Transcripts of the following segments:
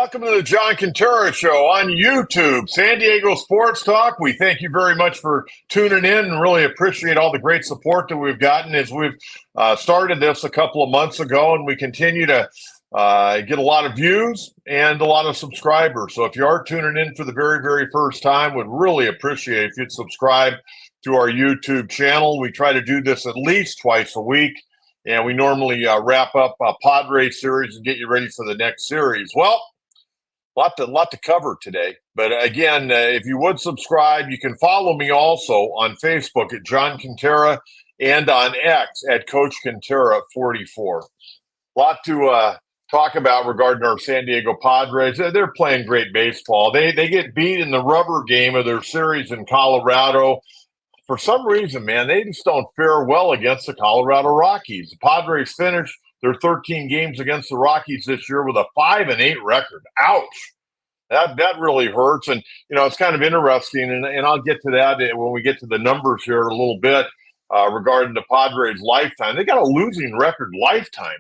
Welcome to the John Kentera Show on YouTube, San Diego Sports Talk. We thank you very much for tuning in and really appreciate all the great support that we've gotten as we've started this a couple of months ago, and we continue to get a lot of views and a lot of subscribers. So if you are tuning in for the very, very first time, would really appreciate if you'd subscribe to our YouTube channel. We try to do this at least twice a week, and we normally wrap up a Padres series and get you ready for the next series. Well, lot to cover today. But again, if you would subscribe, you can follow me also on Facebook at John Kentera and on X at Coach Kentera 44. Lot to talk about regarding our San Diego Padres. They're playing great baseball. They get beat in the rubber game of their series in Colorado. For some reason, man, they just don't fare well against the Colorado Rockies. The Padres finished their 13 games against the Rockies this year with a 5-8 record. Ouch. That really hurts. And, it's kind of interesting, and I'll get to that when we get to the numbers here in a little bit regarding the Padres' lifetime. They got a losing record lifetime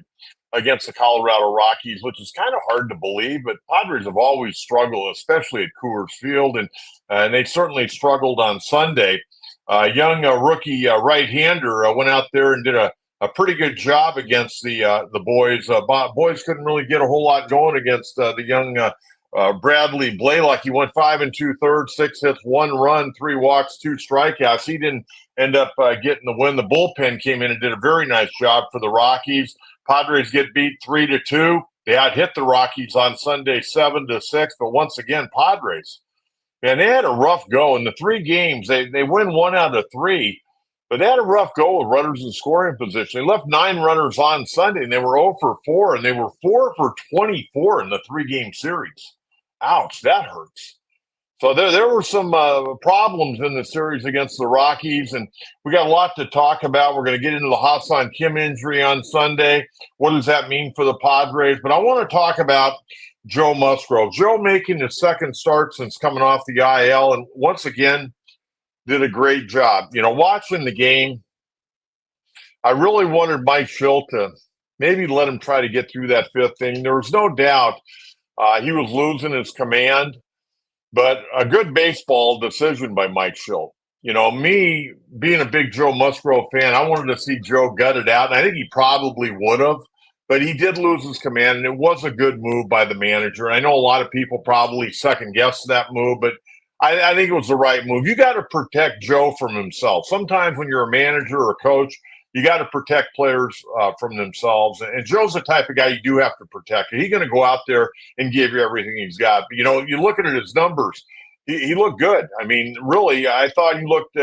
against the Colorado Rockies, which is kind of hard to believe, but Padres have always struggled, especially at Coors Field, and they certainly struggled on Sunday. Young rookie right-hander went out there and did a pretty good job against the boys. Boys couldn't really get a whole lot going against the young Bradley Blaylock. He went 5 2/3, 6 hits, 1 run, 3 walks, 2 strikeouts. He didn't end up getting the win. The bullpen came in and did a very nice job for the Rockies. Padres get beat 3-2. They out hit the Rockies on Sunday 7-6. But once again, Padres, man, they had a rough go in the 3 games. They win 1 out of 3. But they had a rough go with runners in scoring position. They left 9 runners on Sunday, and they were 0 for 4, and they were 4 for 24 in the 3-game series. Ouch, that hurts. So there were some problems in the series against the Rockies, and we got a lot to talk about. We're going to get into the Ha-Seong Kim injury on Sunday. What does that mean for the Padres? But I want to talk about Joe Musgrove. Joe making his second start since coming off the IL, and once again, did a great job. Watching the game, I really wanted Mike Schill to maybe let him try to get through that 5th inning. There was no doubt he was losing his command, but a good baseball decision by Mike Schill. Me being a big Joe Musgrove fan, I wanted to see Joe gut it out, and I think he probably would have, but he did lose his command, and it was a good move by the manager. I know a lot of people probably second-guessed that move, but I think it was the right move. You got to protect Joe from himself. Sometimes when you're a manager or a coach, you got to protect players from themselves. And Joe's the type of guy you do have to protect. He's going to go out there and give you everything he's got. But, you look at his numbers, he looked good. I mean, really, I thought he looked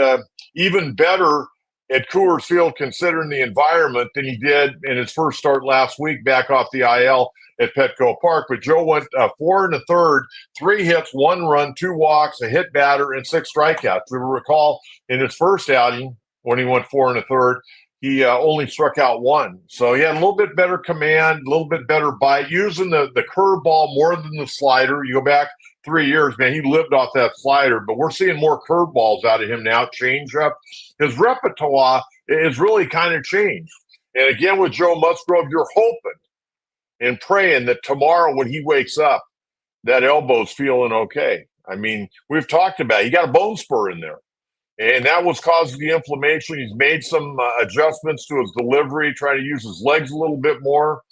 even better at Coors Field considering the environment than he did in his first start last week back off the IL at Petco Park. But Joe went 4 1/3, 3 hits, 1 run, 2 walks, a hit batter, and 6 strikeouts. We recall in his first outing when he went 4 1/3, he only struck out 1. So he had a little bit better command, a little bit better bite, using the curveball more than the slider. You go back 3 years, man, he lived off that slider, but we're seeing more curveballs out of him now, changeup. His repertoire is really kind of changed. And again, with Joe Musgrove, you're hoping and praying that tomorrow when he wakes up, that elbow's feeling okay. I mean, we've talked about it. He got a bone spur in there, and that was causing the inflammation. He's made some adjustments to his delivery, trying to use his legs a little bit more.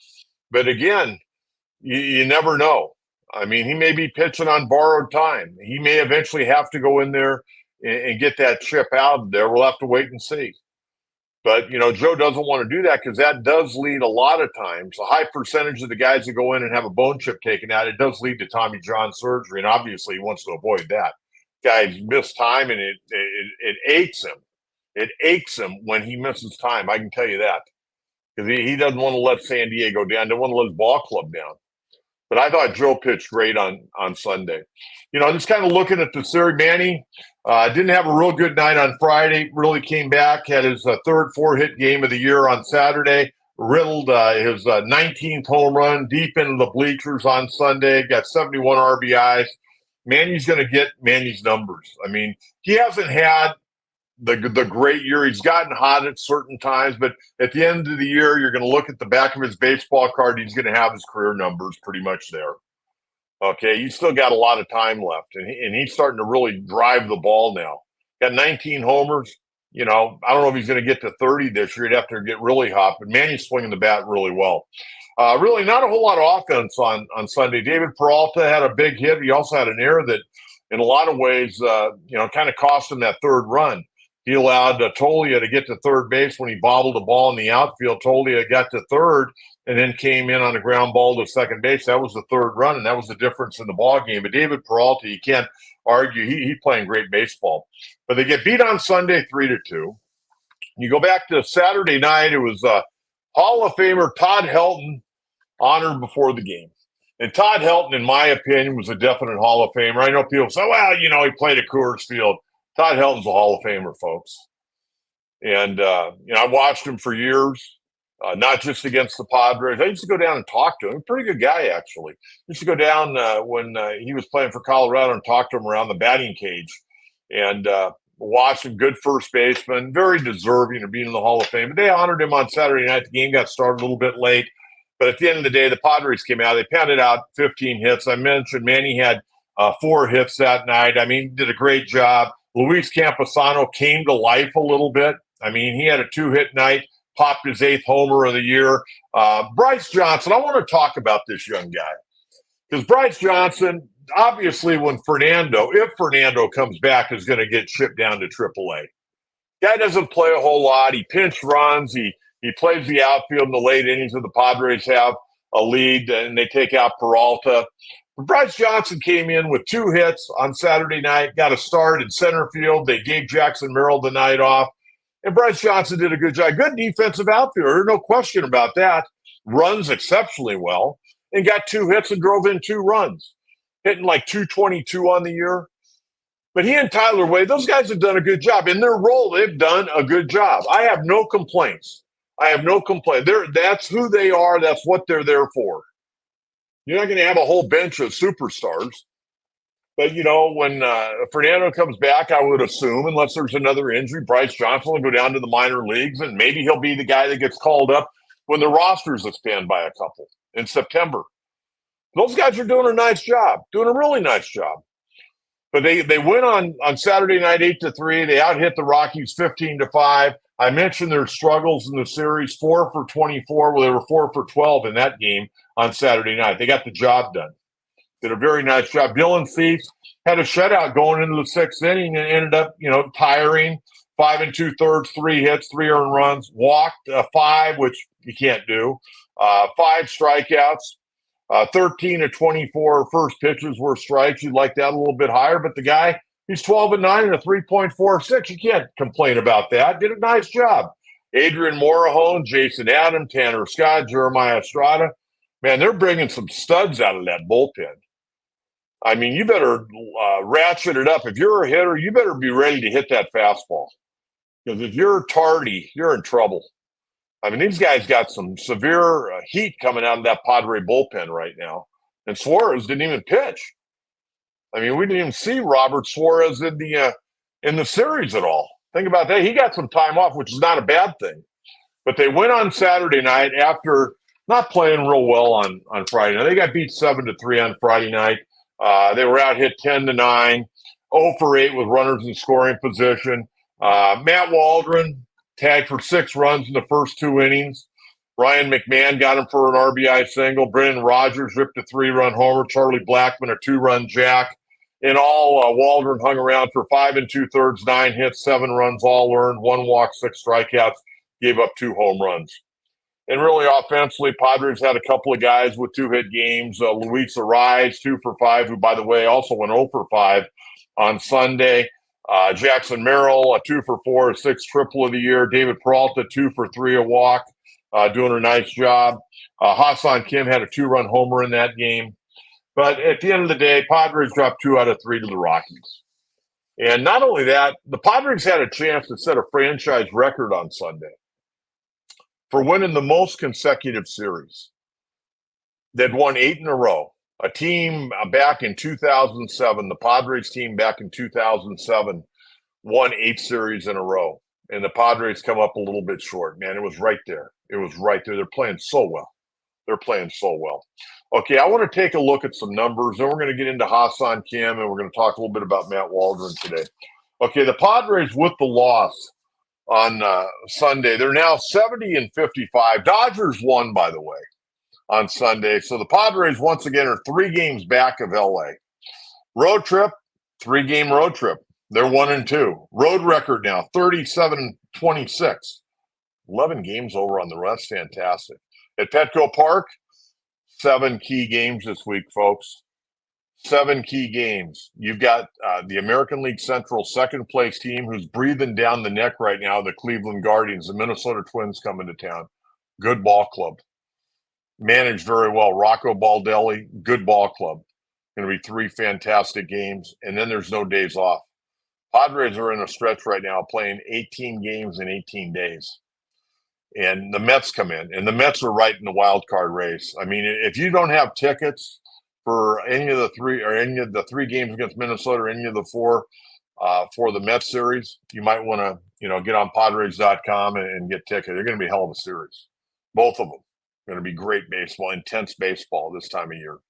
But again, you never know. I mean, he may be pitching on borrowed time. He may eventually have to go in there and get that chip out of there. We'll have to wait and see. But, Joe doesn't want to do that because that does lead a lot of times, a high percentage of the guys that go in and have a bone chip taken out, it does lead to Tommy John surgery. And obviously he wants to avoid that. Guys miss time, and it aches him. It aches him when he misses time. I can tell you that, because he doesn't want to let San Diego down. Doesn't want to let his ball club down. But I thought Joe pitched great on Sunday. Just kind of looking at the series, Manny didn't have a real good night on Friday. Really came back, had his third 4-hit game of the year on Saturday. Riddled his 19th home run deep into the bleachers on Sunday. Got 71 RBIs. Manny's going to get Manny's numbers. I mean, he hasn't had the great year. He's gotten hot at certain times, but at the end of the year, you're going to look at the back of his baseball card. He's going to have his career numbers pretty much there. Okay, you still got a lot of time left, and he's starting to really drive the ball now. Got 19 homers. You know, I don't know if he's going to get to 30 this year. He'd have to get really hot, but man, he's swinging the bat really well. Really, not a whole lot of offense on Sunday. David Peralta had a big hit. He also had an error that, in a lot of ways, kind of cost him that third run. He allowed Tolia to get to third base when he bobbled the ball in the outfield. Tolia got to third and then came in on a ground ball to second base. That was the third run, and that was the difference in the ball game. But David Peralta, you can't argue. He's playing great baseball. But they get beat on Sunday 3-2. You go back to Saturday night. It was Hall of Famer Todd Helton honored before the game. And Todd Helton, in my opinion, was a definite Hall of Famer. I know people say, well, he played at Coors Field. Todd Helton's a Hall of Famer, folks. And, I watched him for years, not just against the Padres. I used to go down and talk to him. A pretty good guy, actually. Used to go down when he was playing for Colorado and talk to him around the batting cage. And watched him, good first baseman, very deserving of being in the Hall of Fame. But they honored him on Saturday night. The game got started a little bit late. But at the end of the day, the Padres came out. They pounded out 15 hits. I mentioned Manny had 4 hits that night. I mean, did a great job. Luis Camposano came to life a little bit. I mean, he had a 2-hit night, popped his 8th homer of the year. Bryce Johnson, I want to talk about this young guy. Because Bryce Johnson, obviously, if Fernando comes back, is going to get shipped down to AAA. Guy doesn't play a whole lot. He pinch runs. He plays the outfield in the late innings of the Padres have a lead, and they take out Peralta. Bryce Johnson came in with 2 hits on Saturday night, got a start in center field. They gave Jackson Merrill the night off. And Bryce Johnson did a good job. Good defensive outfielder, no question about that. Runs exceptionally well and got 2 hits and drove in 2 runs, hitting like 222 on the year. But he and Tyler Wade, those guys have done a good job. In their role, they've done a good job. I have no complaints. That's who they are. That's what they're there for. You're not going to have a whole bench of superstars. But, when Fernando comes back, I would assume, unless there's another injury, Bryce Johnson will go down to the minor leagues, and maybe he'll be the guy that gets called up when the rosters expand by a couple in September. Those guys are doing a nice job, doing a really nice job. But they win on Saturday night 8-3. They out-hit the Rockies 15-5. I mentioned their struggles in the series, 4 for 24. Well, they were 4 for 12 in that game on Saturday night. They got the job done. Did a very nice job. Dylan Cease had a shutout going into the 6th inning and ended up, tiring. 5 2/3, 3 hits, 3 earned runs, walked 5, which you can't do. 5 strikeouts. 13 of 24 first pitches were strikes. You'd like that a little bit higher, but the guy, he's 12-9 and a 3.46. You can't complain about that. Did a nice job. Adrian Morahone, Jason Adam, Tanner Scott, Jeremiah Estrada. Man, they're bringing some studs out of that bullpen. I mean, you better ratchet it up. If you're a hitter, you better be ready to hit that fastball. Because if you're tardy, you're in trouble. I mean, these guys got some severe heat coming out of that Padre bullpen right now. And Suarez didn't even pitch. I mean, we didn't even see Robert Suarez in the series at all. Think about that. He got some time off, which is not a bad thing. But they went on Saturday night after not playing real well on Friday night. They got beat 7-3 on Friday night. They were out hit 10-9, 0 for 8 with runners in scoring position. Matt Waldron tagged for 6 runs in the first 2 innings. Ryan McMahon got him for an RBI single. Brendan Rodgers ripped a 3-run homer. Charlie Blackmon a 2-run jack. In all, Waldron hung around for 5 2/3, 9 hits, 7 runs, all earned, 1 walk, 6 strikeouts, gave up 2 home runs. And really offensively, Padres had a couple of guys with 2-hit games. Luis Arraez, 2 for 5, who, by the way, also went 0 for 5 on Sunday. Jackson Merrill, a 2 for 4, a 6th triple of the year. David Peralta, 2 for 3, a walk, doing a nice job. Ha-Seong Kim had a 2-run homer in that game. But at the end of the day, Padres dropped 2 out of 3 to the Rockies. And not only that, the Padres had a chance to set a franchise record on Sunday for winning the most consecutive series. They'd won 8 in a row. A team back in 2007, the Padres team back in 2007, won 8 series in a row. And the Padres come up a little bit short, man. It was right there. It was right there. They're playing so well. They're playing so well. Okay, I want to take a look at some numbers. Then we're going to get into Ha-Seong Kim, and we're going to talk a little bit about Matt Waldron today. Okay, the Padres with the loss on Sunday. They're now 70-55. Dodgers won, by the way, on Sunday. So the Padres, once again, are 3 games back of LA. Road trip, 3-game road trip. They're 1-2. Road record now, 37-26. 11 games over on the rest. Fantastic. At Petco Park, 7 key games this week, folks. 7 key games. You've got the American League Central second place team who's breathing down the neck right now, the Cleveland Guardians, the Minnesota Twins coming to town. Good ball club. Managed very well. Rocco Baldelli, good ball club. Going to be 3 fantastic games, and then there's no days off. Padres are in a stretch right now playing 18 games in 18 days. And the Mets come in, and the Mets are right in the wild card race. I mean, if you don't have tickets for any of the 3 games against Minnesota or any of the 4 for the Mets series, you might want to, get on Padres.com and get tickets. They're going to be a hell of a series. Both of them. Going to be great baseball, intense baseball this time of year.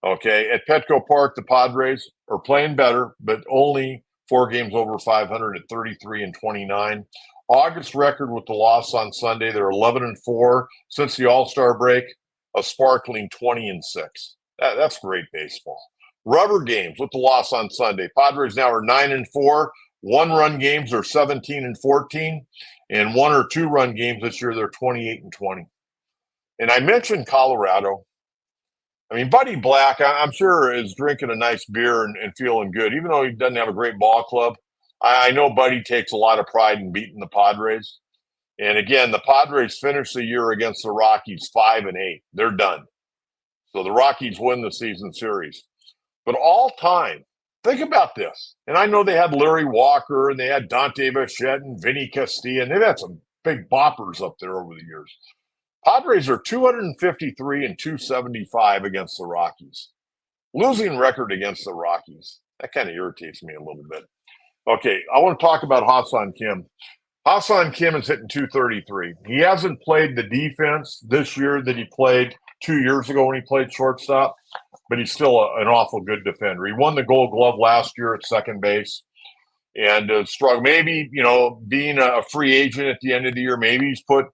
Okay, at Petco Park, the Padres are playing better, but only 4 games over 500 at 33-29. August record with the loss on Sunday, they're 11-4 since the All-Star break, a sparkling 20-6. That's great baseball. Rubber games with the loss on Sunday. Padres now are 9-4. 1-run games are 17-14, and 1 or 2-run games this year they're 28-20. And I mentioned Colorado. I mean, Buddy Black, I'm sure, is drinking a nice beer and feeling good, even though he doesn't have a great ball club. I know Buddy takes a lot of pride in beating the Padres. And again, the Padres finished the year against the Rockies 5-8. They're done. So the Rockies win the season series. But all time, think about this. And I know they had Larry Walker and they had Dante Bichette and Vinny Castilla, and they've had some big boppers up there over the years. Padres are 253-275 against the Rockies. Losing record against the Rockies. That kind of irritates me a little bit. Okay, I want to talk about Ha-Seong Kim. Ha-Seong Kim is hitting 233. He hasn't played the defense this year that he played 2 years ago when he played shortstop, but he's still an awful good defender. He won the Gold Glove last year at second base and struggled. Maybe, being a free agent at the end of the year, maybe he's put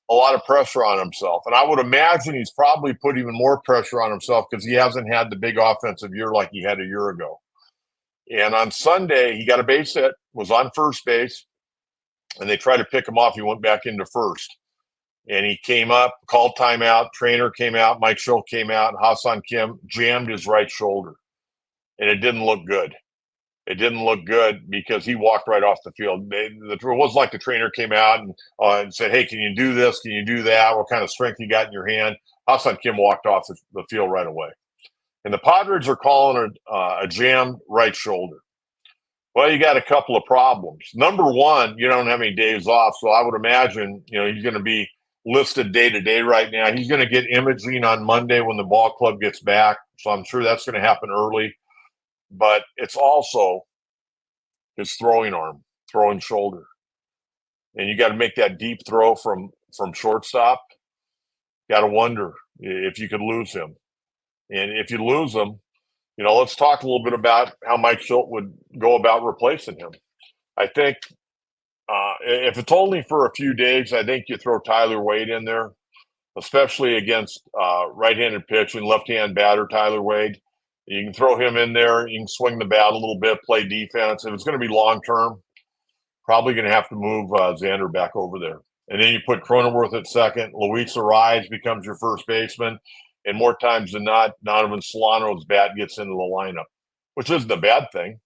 a lot of pressure on himself. And I would imagine he's probably put even more pressure on himself because he hasn't had the big offensive year like he had a year ago. And on Sunday, he got a base hit, was on first base, and they tried to pick him off. He went back into first. And he came up, called timeout, trainer came out, Mike Schultz came out, and Ha-Seong Kim jammed his right shoulder. And it didn't look good. It didn't look good because he walked right off the field. It wasn't like the trainer came out and said, hey, can you do this? Can you do that? What kind of strength you got in your hand? Ha-Seong Kim walked off the field right away. And the Padres are calling a jammed right shoulder. Well, you got a couple of problems. Number one, you don't have any days off. So I would imagine, he's going to be listed day to day right now. He's going to get imaging on Monday when the ball club gets back. So I'm sure that's going to happen early. But it's also his throwing arm, throwing shoulder. And you got to make that deep throw from shortstop. Got to wonder if you could lose him. And if you lose him, let's talk a little bit about how Mike Schultz would go about replacing him. I think if it's only for a few days, I think you throw Tyler Wade in there, especially against right-handed pitch and left-hand batter Tyler Wade. You can throw him in there. You can swing the bat a little bit, play defense. If it's going to be long-term, probably going to have to move Xander back over there. And then you put Cronenworth at second. Luis Ariz becomes your first baseman. And more times than not, Donovan Solano's bat gets into the lineup, which isn't a bad thing.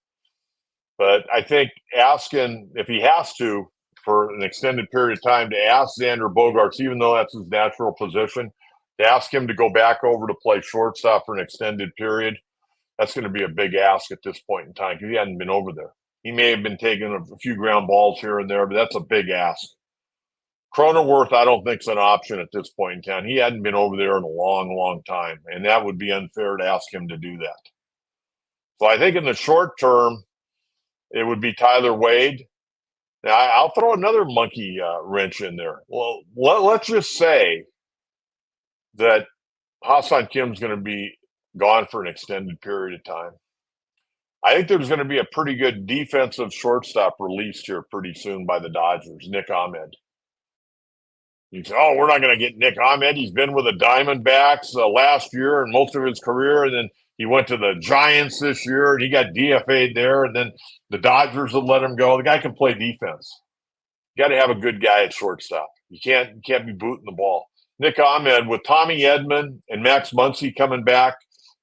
But I think asking, if he has to, for an extended period of time, to ask Xander Bogaerts, even though that's his natural position, to ask him to go back over to play shortstop for an extended period, that's going to be a big ask at this point in time because he hadn't been over there. He may have been taking a few ground balls here and there, but that's a big ask. Cronenworth, I don't think is an option at this point in time. He hadn't been over there in a long, long time, and that would be unfair to ask him to do that. So I think in the short term, it would be Tyler Wade. Now, I'll throw another monkey wrench in there. Well, let's just say that Ha-Seong Kim's going to be gone for an extended period of time. I think there's going to be a pretty good defensive shortstop released here pretty soon by the Dodgers, Nick Ahmed. You say, oh, we're not going to get Nick Ahmed. He's been with the Diamondbacks last year and most of his career, and then he went to the Giants this year, and he got DFA'd there, and then the Dodgers would let him go. The guy can play defense. You got to have a good guy at shortstop. You can't be booting the ball. Nick Ahmed, with Tommy Edman and Max Muncy coming back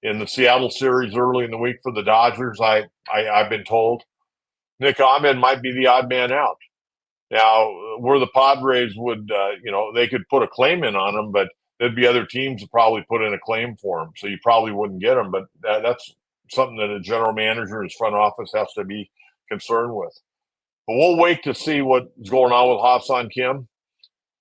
in the Seattle series early in the week for the Dodgers, I've been told, Nick Ahmed might be the odd man out. Now, where the Padres would, they could put a claim in on him, but there'd be other teams that probably put in a claim for him, so you probably wouldn't get him. But that's something that a general manager and his front office has to be concerned with. But we'll wait to see what's going on with Ha-Seong Kim.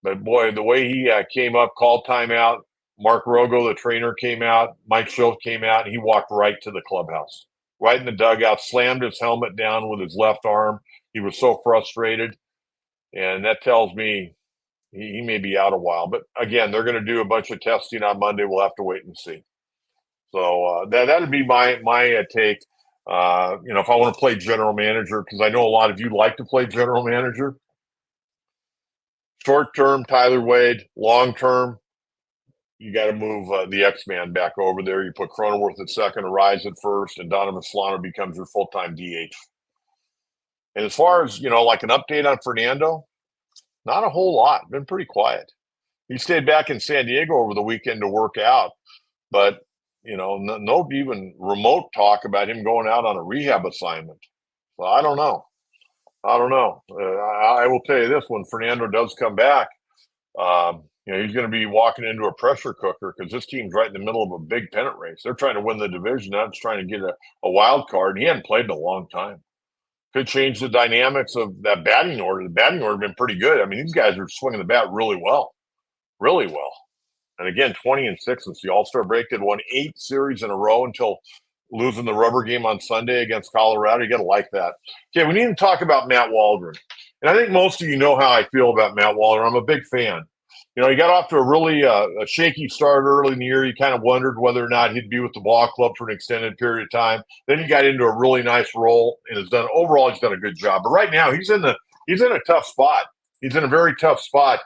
But boy, the way he came up, called timeout, Mark Rogo, the trainer, came out, Mike Schultz came out, and he walked right to the clubhouse, right in the dugout, slammed his helmet down with his left arm. He was so frustrated. And that tells me he may be out a while. But again, they're going to do a bunch of testing on Monday. We'll have to wait and see. So that'd be my take. If I want to play general manager, because I know a lot of you like to play general manager. Short term, Tyler Wade. Long term, you got to move the X-Man back over there. You put Cronenworth at second, Arise at first, and Donovan Solano becomes your full-time DH. And as far as, like an update on Fernando, not a whole lot. Been pretty quiet. He stayed back in San Diego over the weekend to work out, but, no even remote talk about him going out on a rehab assignment. So I don't know. I will tell you this, when Fernando does come back, he's going to be walking into a pressure cooker because this team's right in the middle of a big pennant race. They're trying to win the division. Now it's trying to get a wild card. He hadn't played in a long time. Could change the dynamics of that batting order. The batting order has been pretty good. I mean, these guys are swinging the bat really well. And again, 20-6 since the All-Star break. They'd won 8 series in a row until losing the rubber game on Sunday against Colorado. You got to like that. Okay, we need to talk about Matt Waldron. And I think most of you know how I feel about Matt Waldron. I'm a big fan. He got off to a really a shaky start early in the year. You kind of wondered whether or not he'd be with the ball club for an extended period of time. Then he got into a really nice role and he's done a good job. But right now he's in a tough spot. He's in a very tough spot.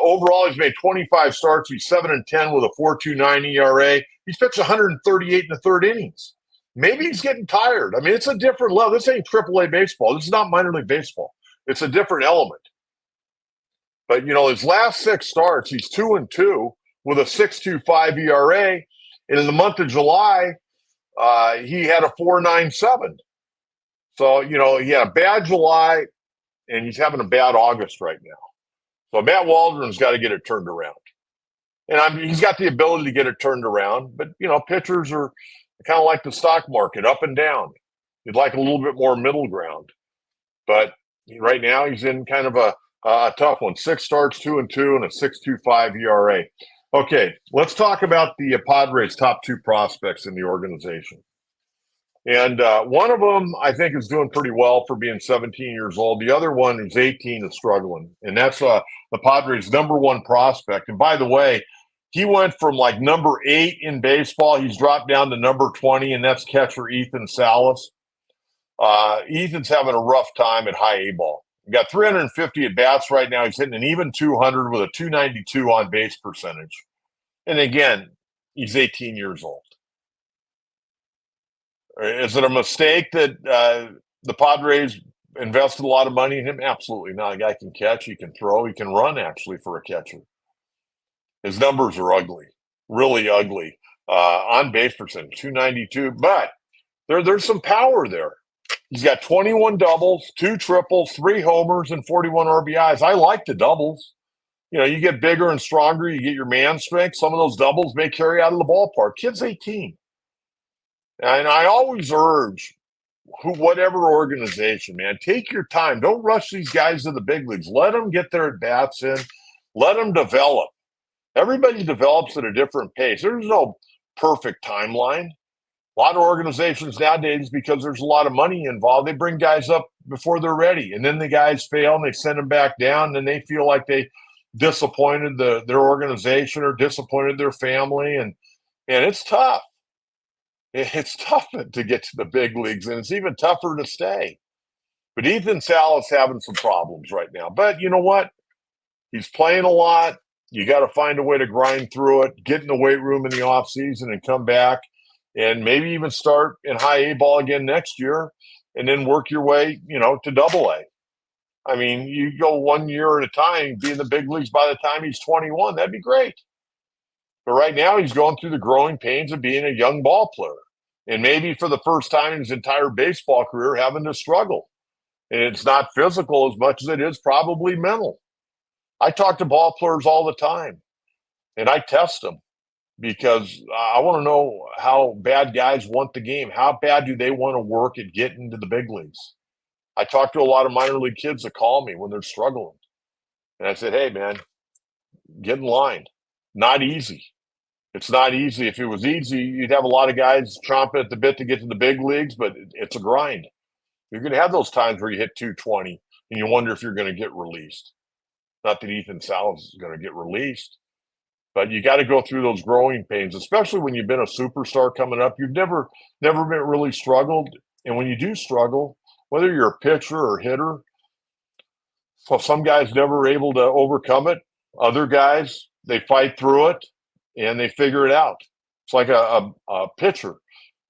Overall, he's made 25 starts. He's 7-10 with a 4.29 ERA. He's pitched 138 in the third innings. Maybe he's getting tired. I mean, it's a different level. This ain't AAA baseball. This is not minor league baseball. It's a different element. But, his last 6 starts, he's 2-2 with a 6.25 ERA. And in the month of July, he had a 4.97. So, he had a bad July, and he's having a bad August right now. So Matt Waldron's got to get it turned around. And he's got the ability to get it turned around. But, pitchers are kind of like the stock market, up and down. You'd like a little bit more middle ground. But right now he's in kind of a tough one. 6 starts, 2-2, and a 6.25 ERA. Okay, let's talk about the Padres' top 2 prospects in the organization. And one of them, I think, is doing pretty well for being 17 years old. The other one, who's 18, is struggling. And that's the Padres' number 1 prospect. And by the way, he went from like number 8 in baseball. He's dropped down to number 20, and that's catcher Ethan Salas. Ethan's having a rough time at high A ball. He got 350 at bats right now. He's hitting an even 200 with a 292 on base percentage. And again, he's 18 years old. Is it a mistake that the Padres invested a lot of money in him? Absolutely not. A guy can catch, he can throw, he can run actually for a catcher. His numbers are ugly, really ugly. On base percentage, 292. But there's some power there. He's got 21 doubles, 2 triples, 3 homers, and 41 RBIs. I like the doubles. You get bigger and stronger, you get your man strength. Some of those doubles may carry out of the ballpark. Kid's 18. And I always urge whatever organization, man, take your time. Don't rush these guys to the big leagues. Let them get their at-bats in. Let them develop. Everybody develops at a different pace. There's no perfect timeline. A lot of organizations nowadays, because there's a lot of money involved, they bring guys up before they're ready. And then the guys fail and they send them back down and they feel like they disappointed their organization or disappointed their family, and it's tough. It's tough to get to the big leagues, and it's even tougher to stay. But Ethan Salas having some problems right now. But you know what? He's playing a lot. You got to find a way to grind through it, get in the weight room in the offseason and come back and maybe even start in high A ball again next year and then work your way, to double A. I mean, you go 1 year at a time, be in the big leagues by the time he's 21. That'd be great. But right now he's going through the growing pains of being a young ball player and maybe for the first time in his entire baseball career having to struggle. And it's not physical as much as it is probably mental. I talk to ball players all the time, and I test them because I want to know how bad guys want the game. How bad do they want to work at getting to the big leagues? I talk to a lot of minor league kids that call me when they're struggling. And I said, hey, man, get in line. Not easy. It's not easy. If it was easy, you'd have a lot of guys chomping at the bit to get to the big leagues, but it's a grind. You're going to have those times where you hit 220 and you wonder if you're going to get released. Not that Ethan Salas is going to get released, but you got to go through those growing pains, especially when you've been a superstar coming up. You've never been really struggled. And when you do struggle, whether you're a pitcher or hitter, so some guys never able to overcome it. Other guys, they fight through it and they figure it out. It's like a pitcher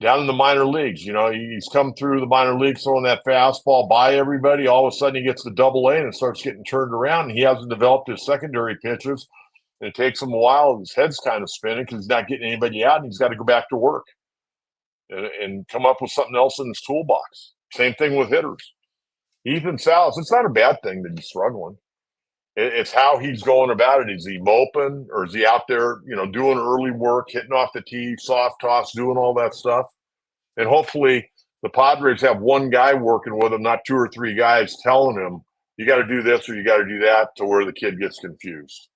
down in the minor leagues. He's come through the minor leagues throwing that fastball by everybody. All of a sudden he gets to double A and starts getting turned around, and he hasn't developed his secondary pitches. And it takes him a while. His head's kind of spinning because he's not getting anybody out, and he's got to go back to work and come up with something else in his toolbox. Same thing with hitters. Ethan Salas, it's not a bad thing that he's struggling. It's how he's going about it. Is he moping, or is he out there, doing early work, hitting off the tee, soft toss, doing all that stuff? And hopefully the Padres have one guy working with him, not two or three guys telling him, you got to do this or you got to do that, to where the kid gets confused.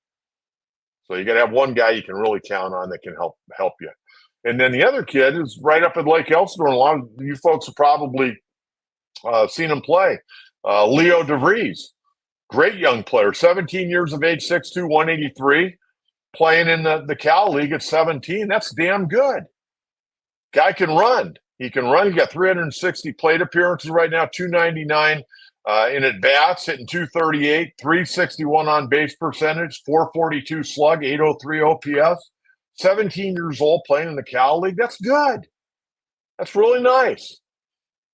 So you got to have one guy you can really count on that can help you. And then the other kid is right up at Lake Elsinore. A lot of you folks have probably seen him play. Leo DeVries. Great young player, 17 years of age, 6'2", 183, playing in the Cal League at 17. That's damn good. Guy can run. He can run. He got 360 plate appearances right now, 299 in at-bats, hitting 238, 361 on base percentage, 442 slug, 803 OPS. 17 years old playing in the Cal League. That's good. That's really nice.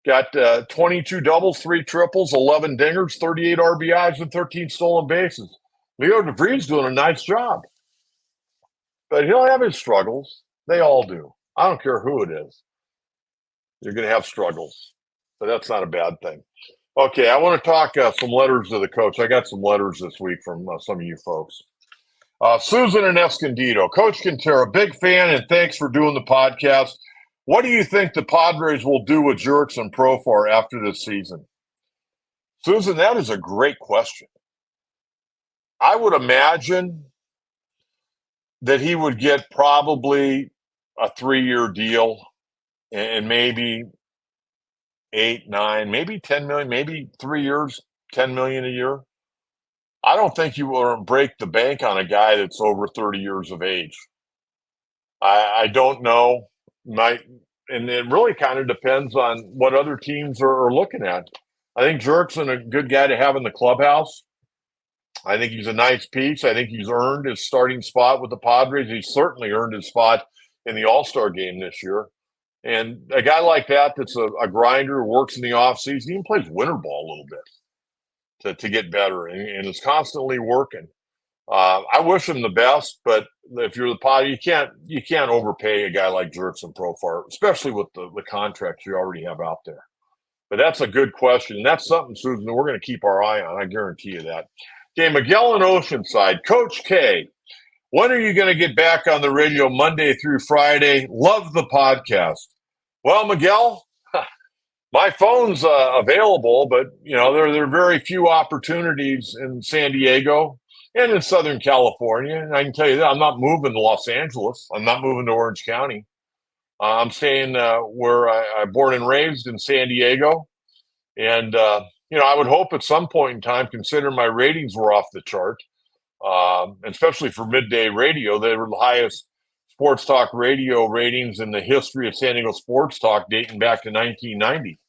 Got 22 doubles, 3 triples, 11 dingers, 38 RBIs, and 13 stolen bases. Leo DeVries doing a nice job. But he'll have his struggles. They all do. I don't care who it is. You're going to have struggles. But that's not a bad thing. Okay, I want to talk some letters to the coach. I got some letters this week from some of you folks. Susan in Escondido. Coach Kentera, big fan, and thanks for doing the podcast. What do you think the Padres will do with Jurickson Profar after this season? Susan, that is a great question. I would imagine that he would get probably a 3-year deal and maybe 8, 9, maybe 10 million, maybe 3 years, 10 million a year. I don't think you will break the bank on a guy that's over 30 years of age. I don't know. And it really kind of depends on what other teams are looking at. I think Jurickson a good guy to have in the clubhouse. I think he's a nice piece. I think he's earned his starting spot with the Padres. He's certainly earned his spot in the All-Star game this year. And a guy like that's a grinder who works in the offseason, he even plays winter ball a little bit to get better and is constantly working. I wish him the best, but if you're the Pod, you can't overpay a guy like Jurickson Profar, especially with the contracts you already have out there. But that's a good question. And that's something, Susan, that we're going to keep our eye on. I guarantee you that. Okay, Miguel in Oceanside. Coach K, when are you going to get back on the radio Monday through Friday? Love the podcast. Well, Miguel, my phone's available, but, there are very few opportunities in San Diego and in Southern California. And I can tell you that I'm not moving to Los Angeles. I'm not moving to Orange County. I'm staying where I'm born and raised in San Diego. And, I would hope at some point in time, considering my ratings were off the chart, especially for midday radio. They were the highest sports talk radio ratings in the history of San Diego sports talk, dating back to 1990.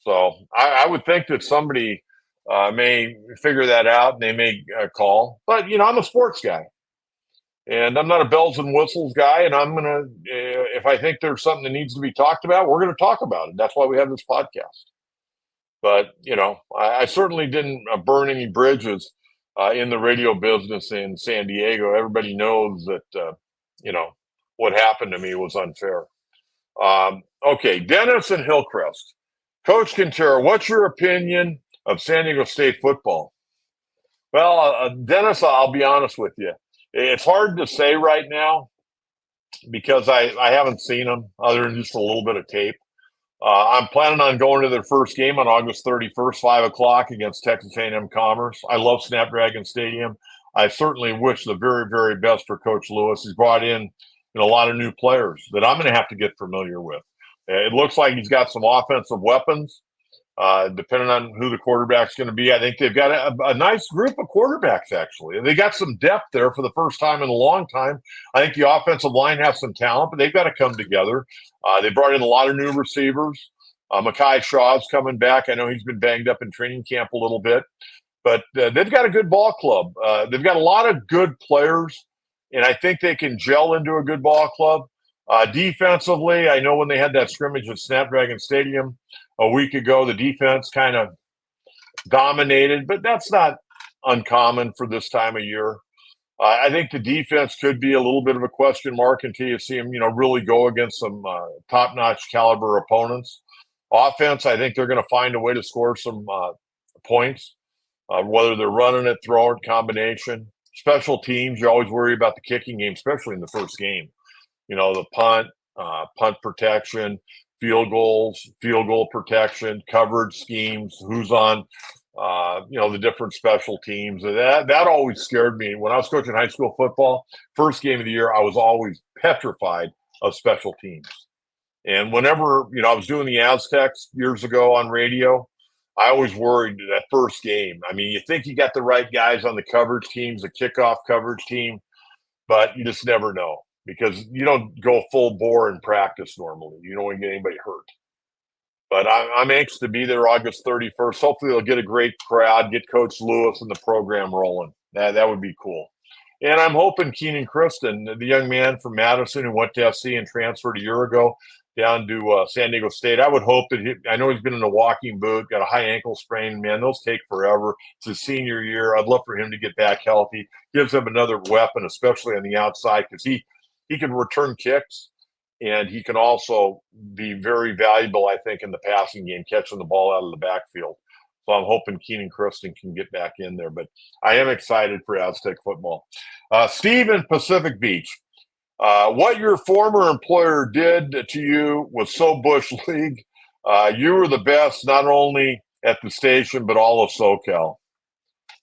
So I would think that somebody may figure that out and they may call. But, I'm a sports guy. And I'm not a bells and whistles guy, and I'm gonna if I think there's something that needs to be talked about, we're gonna talk about it. That's why we have this podcast. But I certainly didn't burn any bridges in the radio business in San Diego. Everybody knows that what happened to me was unfair. Okay, Dennis and Hillcrest, Coach Kentera, what's your opinion of San Diego State football? Well, Dennis, I'll be honest with you. It's hard to say right now because I haven't seen them other than just a little bit of tape. I'm planning on going to their first game on August 31st, 5 o'clock against Texas A&M Commerce. I love Snapdragon Stadium. I certainly wish the very, very best for Coach Lewis. He's brought in a lot of new players that I'm going to have to get familiar with. It looks like he's got some offensive weapons. Depending on who the quarterback's going to be. I think they've got a nice group of quarterbacks, actually. They got some depth there for the first time in a long time. I think the offensive line has some talent, but they've got to come together. They brought in a lot of new receivers. Mekhi Shaw's coming back. I know he's been banged up in training camp a little bit, but they've got a good ball club. They've got a lot of good players, and I think they can gel into a good ball club. Defensively, I know when they had that scrimmage at Snapdragon Stadium a week ago, the defense kind of dominated, but that's not uncommon for this time of year. I think the defense could be a little bit of a question mark until you see them, really go against some top-notch caliber opponents. Offense, I think they're going to find a way to score some points, whether they're running it, throwing it, combination. Special teams, you always worry about the kicking game, especially in the first game. The punt protection, field goals, field goal protection, coverage schemes, who's on, the different special teams. That always scared me. When I was coaching high school football, first game of the year, I was always petrified of special teams. And whenever, I was doing the Aztecs years ago on radio, I always worried that first game. I mean, you think you got the right guys on the coverage teams, the kickoff coverage team, but you just never know. Because you don't go full bore in practice normally. You don't want to get anybody hurt. But I'm anxious to be there August 31st. Hopefully they'll get a great crowd, get Coach Lewis and the program rolling. That would be cool. And I'm hoping Keenan Kristen, the young man from Madison who went to SC and transferred a year ago down to San Diego State, I would hope that I know he's been in a walking boot, got a high ankle sprain. Man, those take forever. It's his senior year. I'd love for him to get back healthy. Gives him another weapon, especially on the outside, because he can return kicks, and he can also be very valuable, I think, in the passing game, catching the ball out of the backfield. So I'm hoping Keenan Kristen can get back in there. But I am excited for Aztec football. Steve in Pacific Beach, what your former employer did to you was so Bush League. You were the best, not only at the station, but all of SoCal.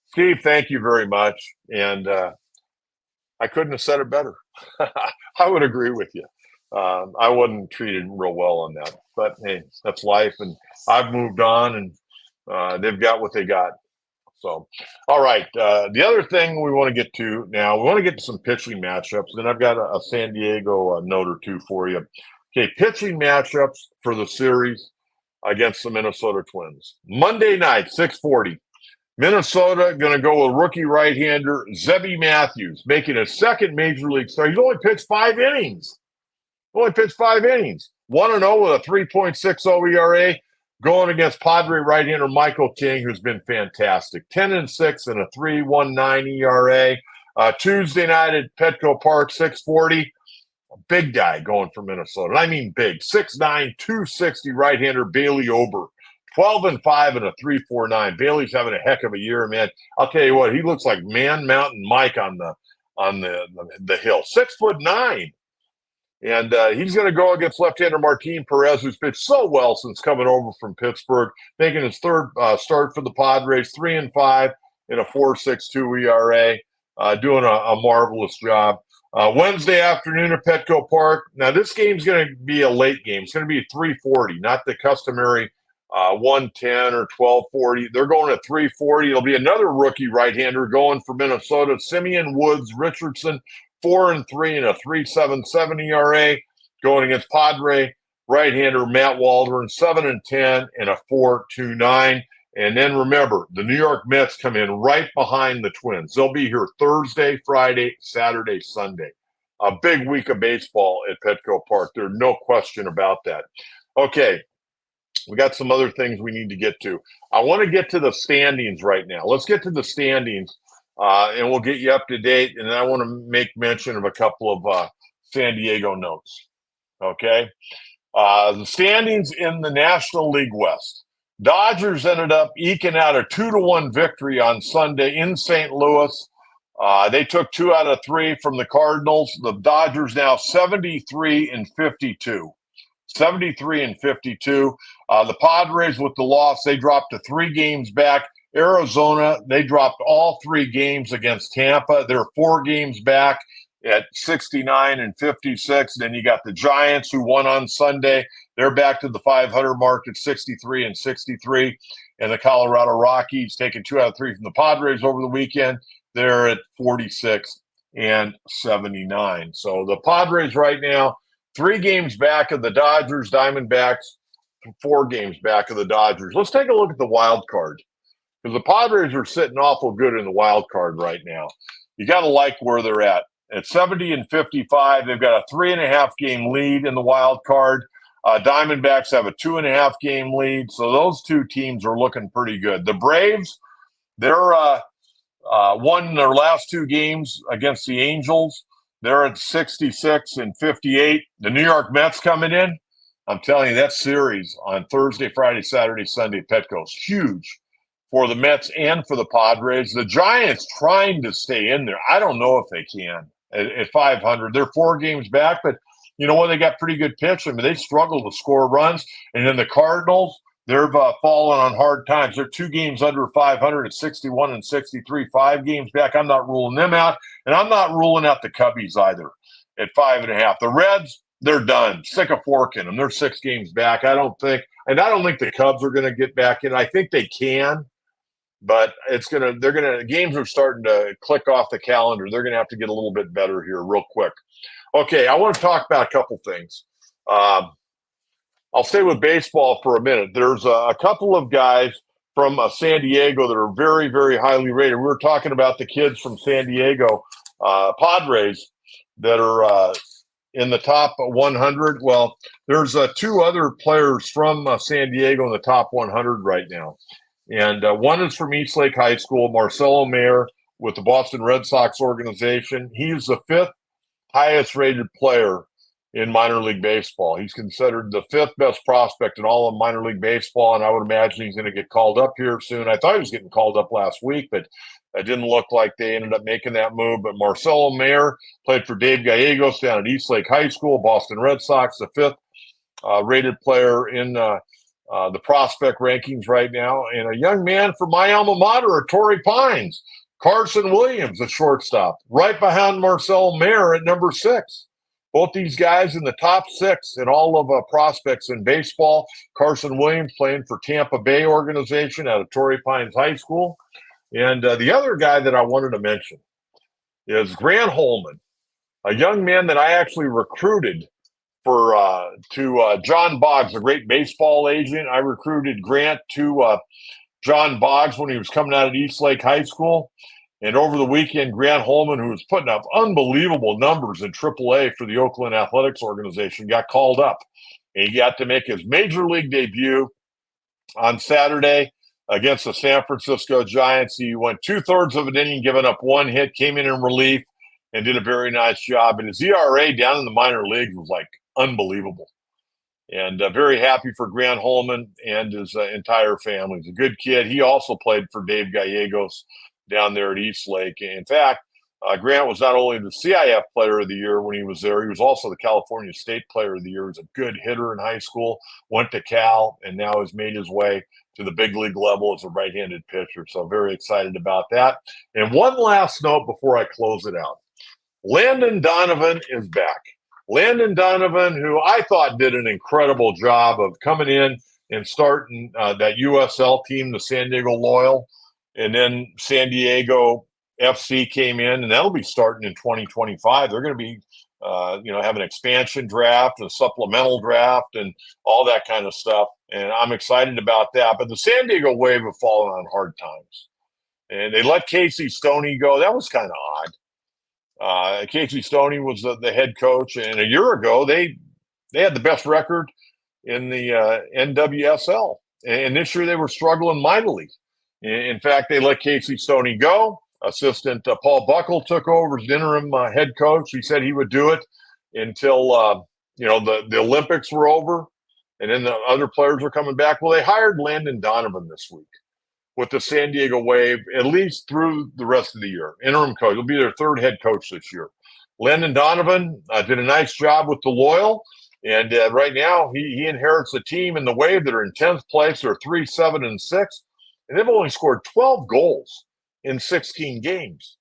Steve, thank you very much. And I couldn't have said it better. I would agree with you. I wasn't treated real well on that, but hey, that's life, and I've moved on, and they've got what they got. So, all right. The other thing we want to get to now, we want to get to some pitching matchups. Then I've got a San Diego note or two for you. Okay, pitching matchups for the series against the Minnesota Twins. Monday night, 6:40. Minnesota going to go with rookie right-hander Zebby Matthews, making a second major league start. He's only pitched 5 innings. 1-0 with a 3.60 ERA, going against Padre right-hander Michael King, who's been fantastic. 10-6 and a 3.19 ERA. Tuesday night at Petco Park, 6:40. Big guy going for Minnesota. And I mean big. 6'9", 260 right-hander Bailey Ober. 12-5 and a 3.49. Bailey's having a heck of a year, man. I'll tell you what, he looks like Man Mountain Mike on the hill. 6'9". And he's going to go against left-hander Martin Perez, who's pitched so well since coming over from Pittsburgh, making his third start for the Padres, 3-5 and a 4.62 ERA, doing a marvelous job. Wednesday afternoon at Petco Park. Now, this game's going to be a late game. It's going to be 3:40, not the customary 110 or 1240. They're going at 340. It'll be another rookie right-hander going for Minnesota. Simeon Woods Richardson, 4-3 and a 3.77 ERA, going against Padre right-hander Matt Waldron, 7-10 and a 4.29. And then remember, the New York Mets come in right behind the Twins. They'll be here Thursday, Friday, Saturday, Sunday. A big week of baseball at Petco Park. There's no question about that. Okay, we got some other things we need to get to. I want to get to the standings right now. Let's get to the standings, and we'll get you up to date. And I want to make mention of a couple of San Diego notes. Okay, the standings in the National League West. Dodgers ended up eking out a 2-1 victory on Sunday in St. Louis. They took 2 out of 3 from the Cardinals. The Dodgers now 73-52. 73-52. The Padres with the loss, they dropped to 3 games back. Arizona, they dropped all 3 games against Tampa. They're 4 games back at 69-56. Then you got the Giants who won on Sunday. They're back to the 500 mark at 63-63. And the Colorado Rockies taking 2 out of 3 from the Padres over the weekend. They're at 46-79. So the Padres right now, 3 games back of the Dodgers, Diamondbacks, 4 games back of the Dodgers. Let's take a look at the wild card, because the Padres are sitting awful good in the wild card right now. You got to like where they're at. At 70-55, they've got a 3.5 game lead in the wild card. Diamondbacks have a 2.5 game lead. So those 2 teams are looking pretty good. The Braves, they're won their last 2 games against the Angels. They're at 66-58. The New York Mets coming in. I'm telling you, that series on Thursday, Friday, Saturday, Sunday, Petco is huge for the Mets and for the Padres. The Giants trying to stay in there. I don't know if they can at 500. They're 4 games back, but you know what? They got pretty good pitch. I mean, they struggle to score runs. And then the Cardinals, they're falling on hard times. They're 2 games under 500 at 61-63, 5 games back. I'm not ruling them out. And I'm not ruling out the Cubbies either at 5.5. The Reds, they're done. Stick a fork in them. They're 6 games back. I don't think the Cubs are going to get back in. I think they can, but games are starting to click off the calendar. They're going to have to get a little bit better here real quick. Okay, I want to talk about a couple things. I'll stay with baseball for a minute. There's a couple of guys from San Diego that are very, very highly rated. We were talking about the kids from San Diego, Padres, that are in the top 100. Well, there's 2 other players from San Diego in the top 100 right now. And one is from Eastlake High School, Marcelo Mayer with the Boston Red Sox organization. He's the 5th highest rated player in minor league baseball. He's considered the 5th best prospect in all of minor league baseball, and I would imagine he's going to get called up here soon. I thought he was getting called up last week, but it didn't look like they ended up making that move. But Marcelo Mayer played for Dave Gallegos down at Eastlake High School, Boston Red Sox, the 5th rated player in the prospect rankings right now. And a young man from my alma mater at Torrey Pines, Carson Williams, a shortstop, right behind Marcelo Mayer at number 6. Both these guys in the top 6 in all of prospects in baseball. Carson Williams playing for Tampa Bay organization out of Torrey Pines High School. And the other guy that I wanted to mention is Grant Holman, a young man that I actually recruited to John Boggs, a great baseball agent. I recruited Grant to John Boggs when he was coming out of Eastlake High School. And over the weekend, Grant Holman, who was putting up unbelievable numbers in AAA for the Oakland Athletics organization, got called up. And he got to make his major league debut on Saturday against the San Francisco Giants. He went 2/3 of an inning, giving up 1 hit, came in relief, and did a very nice job. And his ERA down in the minor leagues was like unbelievable. And very happy for Grant Holman and his entire family. He's a good kid. He also played for Dave Gallegos down there at Eastlake. In fact, Grant was not only the CIF Player of the Year when he was there, he was also the California State Player of the Year. He was a good hitter in high school, went to Cal, and now has made his way to the big league level as a right-handed pitcher. So very excited about that. And one last note before I close it out. Landon Donovan is back. Landon Donovan, who I thought did an incredible job of coming in and starting that USL team, the San Diego Loyal, and then San Diego FC came in, and that'll be starting in 2025. They're going to be, have an expansion draft, a supplemental draft, and all that kind of stuff. And I'm excited about that. But the San Diego Wave have fallen on hard times, and they let Casey Stoney go. That was kind of odd. Casey Stoney was the head coach, and a year ago they had the best record in the NWSL, and this year they were struggling mightily. In fact, they let Casey Stoney go. Assistant Paul Buckle took over as interim head coach. He said he would do it until the Olympics were over, and then the other players were coming back. Well, they hired Landon Donovan this week with the San Diego Wave, at least through the rest of the year. Interim coach. He'll be their third head coach this year. Landon Donovan did a nice job with the Loyal, and right now he inherits a team in the Wave that are in 10th place. They're 3-7-6, and they've only scored 12 goals in 16 games.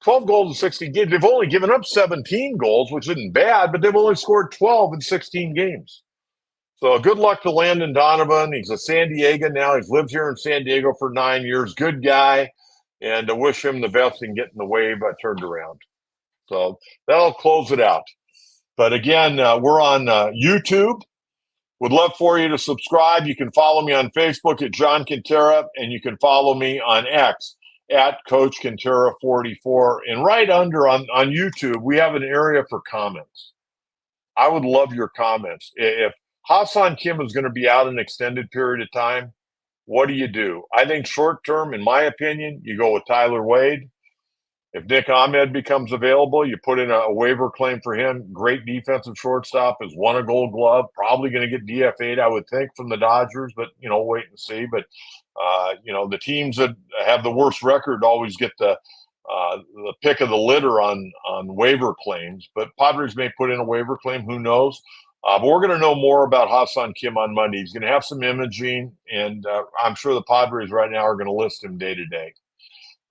12 goals in 16 games. They've only given up 17 goals, which isn't bad, but they've only scored 12 in 16 games. So good luck to Landon Donovan. He's a San Diego now. He's lived here in San Diego for 9 years. Good guy. And I wish him the best in getting the Wave turned around. So that'll close it out. But again, we're on YouTube. Would love for you to subscribe. You can follow me on Facebook at John Kentera, and you can follow me on X at Coach Kentera 44. And right under on YouTube, we have an area for comments. I would love your comments. If Ha-Seong Kim is going to be out an extended period of time, what do? I think short term, in my opinion, you go with Tyler Wade. If Nick Ahmed becomes available, you put in a waiver claim for him. Great defensive shortstop, has won a Gold Glove. Probably going to get DFA'd, I would think, from the Dodgers, but, wait and see. But, the teams that have the worst record always get the pick of the litter on waiver claims. But Padres may put in a waiver claim. Who knows? But we're going to know more about Ha-Seong Kim on Monday. He's going to have some imaging, and I'm sure the Padres right now are going to list him day to day.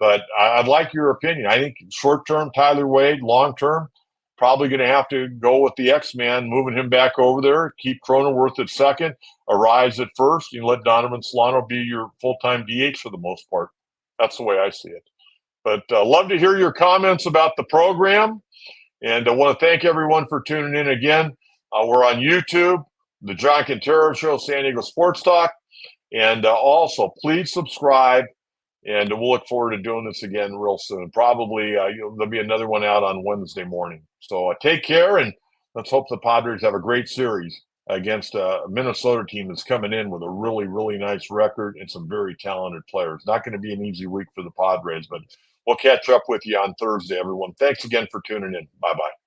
But I'd like your opinion. I think short-term, Tyler Wade. Long-term, probably going to have to go with the X-Man, moving him back over there. Keep Cronenworth at second, Arise at first. You let Donovan Solano be your full-time DH for the most part. That's the way I see it. But love to hear your comments about the program. And I want to thank everyone for tuning in again. We're on YouTube, The John Kentera Show, San Diego Sports Talk. And also, please subscribe. And we'll look forward to doing this again real soon. Probably there'll be another one out on Wednesday morning. So take care, and let's hope the Padres have a great series against a Minnesota team that's coming in with a really, really nice record and some very talented players. Not going to be an easy week for the Padres, but we'll catch up with you on Thursday, everyone. Thanks again for tuning in. Bye-bye.